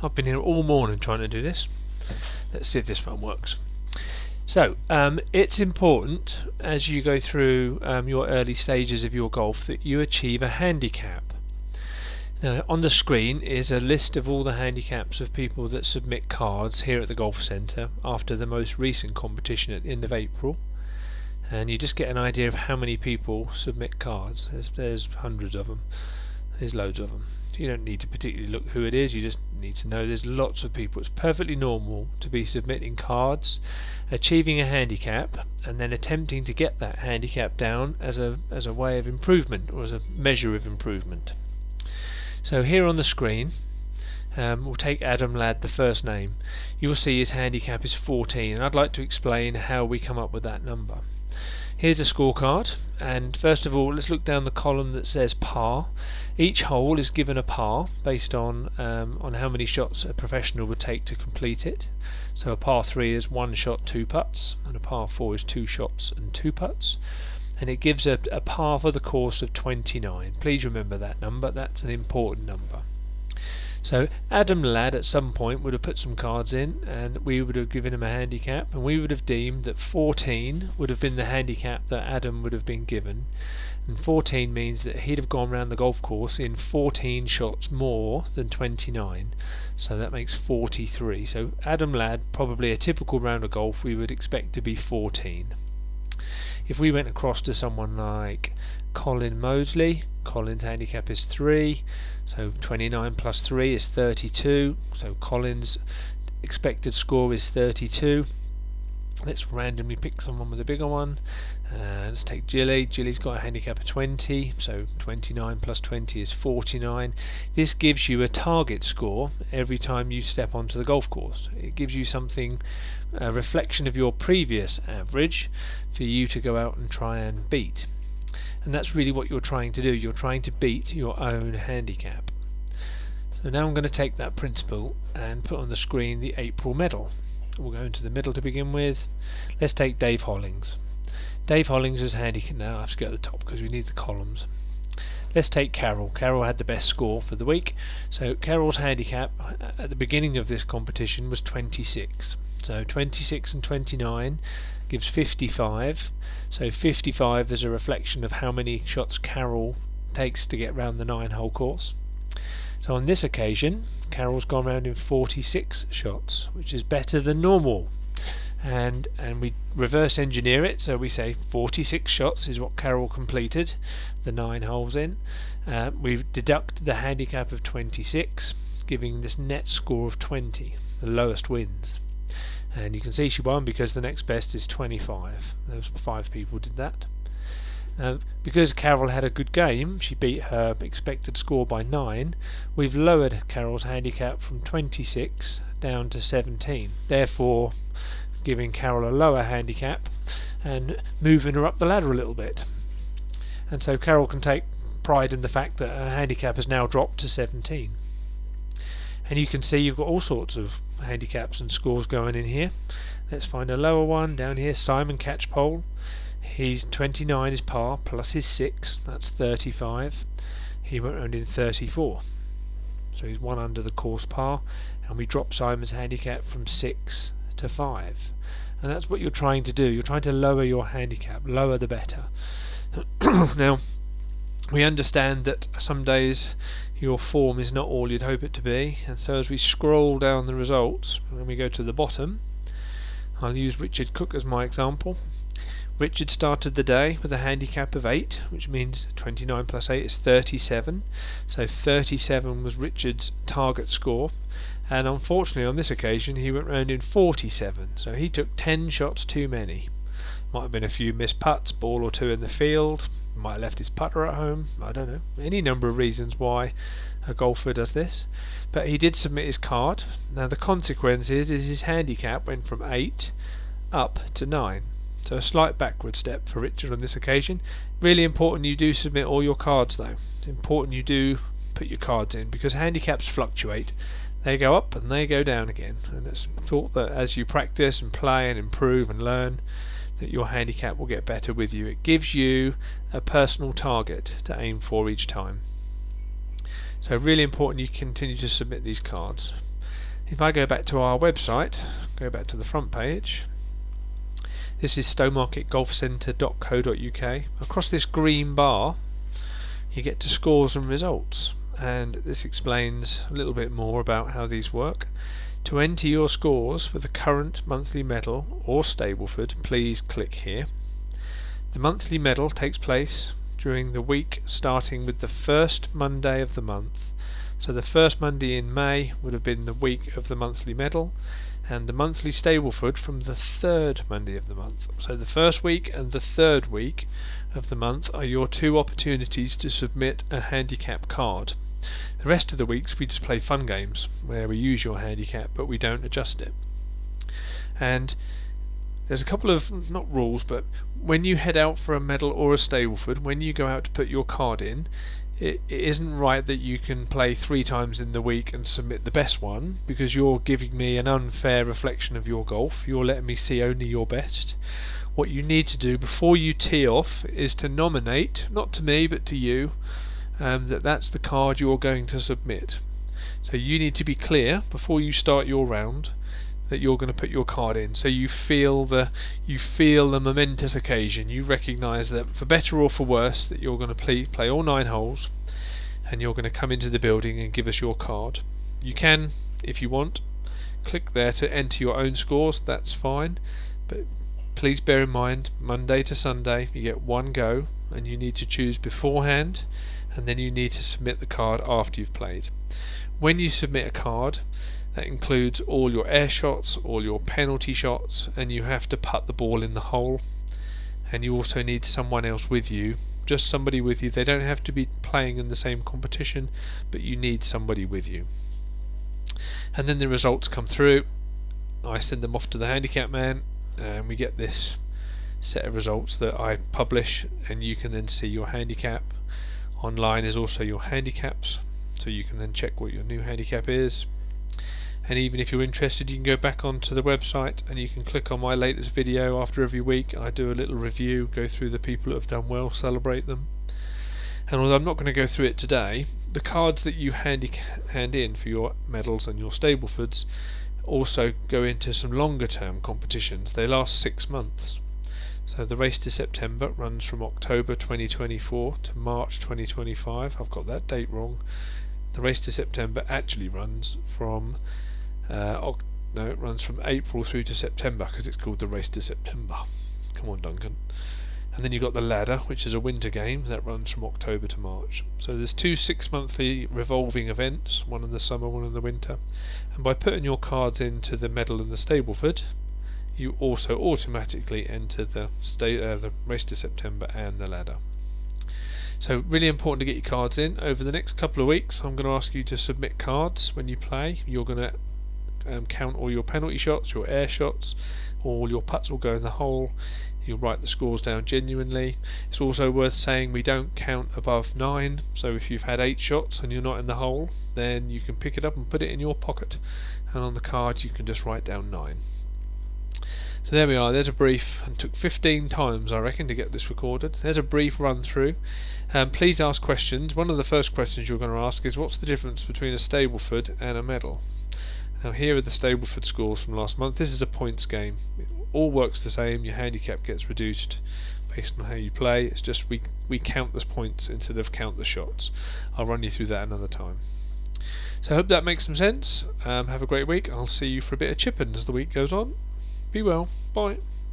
I've been here all morning trying to do this. Let's see if this one works. So it's important as you go through your early stages of your golf that you achieve a handicap. Now on the screen is a list of all the handicaps of people that submit cards here at the golf centre after the most recent competition at the end of April, and you just get an idea of how many people submit cards. There's hundreds of them, there's loads of them. You don't need to particularly look who it is, you just need to know there's lots of people. It's perfectly normal to be submitting cards, achieving a handicap, and then attempting to get that handicap down as a way of improvement, or as a measure of improvement. So here on the screen, we'll take Adam Ladd, the first name. You'll see his handicap is 14, and I'd like to explain how we come up with that number. Here's a scorecard, and first of all let's look down the column that says par. Each hole is given a par based on how many shots a professional would take to complete it. So a par 3 is 1 shot 2 putts, and a par 4 is 2 shots and 2 putts, and it gives a par for the course of 29. Please remember that number, that's an important number. So Adam Ladd at some point would have put some cards in, and we would have given him a handicap, and we would have deemed that 14 would have been the handicap that Adam would have been given, and 14 means that he'd have gone around the golf course in 14 shots more than 29, so that makes 43. So Adam Ladd, probably a typical round of golf we would expect to be 14. If we went across to someone like Colin Mosley, Colin's handicap is 3, so 29 plus 3 is 32, so Colin's expected score is 32. Let's randomly pick someone with a bigger one. Let's take Gilly. Gilly's got a handicap of 20, so 29 plus 20 is 49. This gives you a target score every time you step onto the golf course. It gives you something, a reflection of your previous average for you to go out and try and beat. And that's really what you're trying to do. You're trying to beat your own handicap. So now I'm going to take that principle and put on the screen the April medal. We'll go into the middle to begin with. Let's take Dave Hollings. Dave Hollings' handicap. Now I have to go to the top because we need the columns. Let's take Carol. Carol had the best score for the week. So Carol's handicap at the beginning of this competition was 26. So 26 and 29 gives 55. So 55 is a reflection of how many shots Carol takes to get round the 9-hole course. So on this occasion, Carol's gone round in 46 shots, which is better than normal. And we reverse engineer it, so we say 46 shots is what Carol completed the 9 holes in. We deduct the handicap of 26, giving this net score of 20. The lowest wins. And you can see she won because the next best is 25. Those 5 people did that. Because Carol had a good game, she beat her expected score by 9. We've lowered Carol's handicap from 26 down to 17, therefore giving Carol a lower handicap and moving her up the ladder a little bit. And so Carol can take pride in the fact that her handicap has now dropped to 17. And you can see you've got all sorts of handicaps and scores going in here. Let's find a lower one down here. Simon Catchpole, he's 29 is par plus his 6, that's 35. He went round in 34, so he's 1 under the course par, and we drop Simon's handicap from 6 to 5. And that's what you're trying to do. You're trying to lower your handicap, lower the better. Now we understand that some days your form is not all you'd hope it to be, and so as we scroll down the results, when we go to the bottom, I'll use Richard Cook as my example. Richard started the day with a handicap of 8, which means 29 plus 8 is 37. So 37 was Richard's target score, and unfortunately on this occasion he went round in 47, so he took 10 shots too many. Might have been a few missed putts, ball or 2 in the field, might have left his putter at home, I don't know. Any number of reasons why a golfer does this. But he did submit his card. Now the consequence is his handicap went from 8 up to 9. So a slight backward step for Richard on this occasion. Really important you do submit all your cards though. It's important you do put your cards in, because handicaps fluctuate. They go up and they go down again. And it's thought that as you practice and play and improve and learn, that your handicap will get better with you. It gives you a personal target to aim for each time. So really important you continue to submit these cards. If I go back to our website, go back to the front page, this is stowmarketgolfcentre.co.uk. Across this green bar you get to scores and results, and this explains a little bit more about how these work. To enter your scores for the current monthly medal or Stableford, please click here. The monthly medal takes place during the week starting with the first Monday of the month. So the first Monday in May would have been the week of the monthly medal, and the monthly Stableford from the third Monday of the month. So the first week and the third week of the month are your two opportunities to submit a handicap card. The rest of the weeks we just play fun games where we use your handicap but we don't adjust it. And there's a couple of, not rules, but when you head out for a medal or a Stableford, when you go out to put your card in, it isn't right that you can play 3 times in the week and submit the best one, because you're giving me an unfair reflection of your golf. You're letting me see only your best. What you need to do before you tee off is to nominate, not to me but to you, that's the card you're going to submit. So you need to be clear before you start your round that you're going to put your card in, so you feel the momentous occasion. You recognise that for better or for worse that you're going to play all 9 holes, and you're going to come into the building and give us your card. You can, if you want, click there to enter your own scores. That's fine, but please bear in mind, Monday to Sunday you get one go, and you need to choose beforehand, and then you need to submit the card after you've played. When you submit a card, that includes all your air shots, all your penalty shots, and you have to putt the ball in the hole. And you also need someone else with you, just somebody with you. They don't have to be playing in the same competition, but you need somebody with you. And then the results come through. I send them off to the handicap man, and we get this set of results that I publish, and you can then see your handicap. Online is also your handicaps, so you can then check what your new handicap is. And even if you're interested, you can go back onto the website and you can click on my latest video. After every week I do a little review, go through the people that have done well, celebrate them. And although I'm not going to go through it today, the cards that you hand in for your medals and your Stablefords also go into some longer term competitions. They last 6 months. So the race to September runs from October 2024 to March 2025. I've got that date wrong. The race to September actually runs from it runs from April through to September, because it's called the race to September. Come on, Duncan. And then you've got the ladder, which is a winter game that runs from October to March. So there's 2 6-monthly revolving events, one in the summer, one in the winter. And by putting your cards into the medal and the Stableford, you also automatically enter the race to September and the ladder. So really important to get your cards in. Over the next couple of weeks I'm going to ask you to submit cards when you play. You're going to count all your penalty shots, your air shots, all your putts will go in the hole. You'll write the scores down genuinely. It's also worth saying we don't count above 9, so if you've had 8 shots and you're not in the hole, then you can pick it up and put it in your pocket, and on the card you can just write down 9. So there we are, there's a brief, and took 15 times I reckon to get this recorded. There's a brief run through. Please ask questions. One of the first questions you're going to ask is, what's the difference between a Stableford and a medal? Now here are the Stableford scores from last month. This is a points game. It all works the same. Your handicap gets reduced based on how you play. It's just we count the points instead of count the shots. I'll run you through that another time. So I hope that makes some sense. Have a great week. I'll see you for a bit of chipping as the week goes on. Be well. Bye.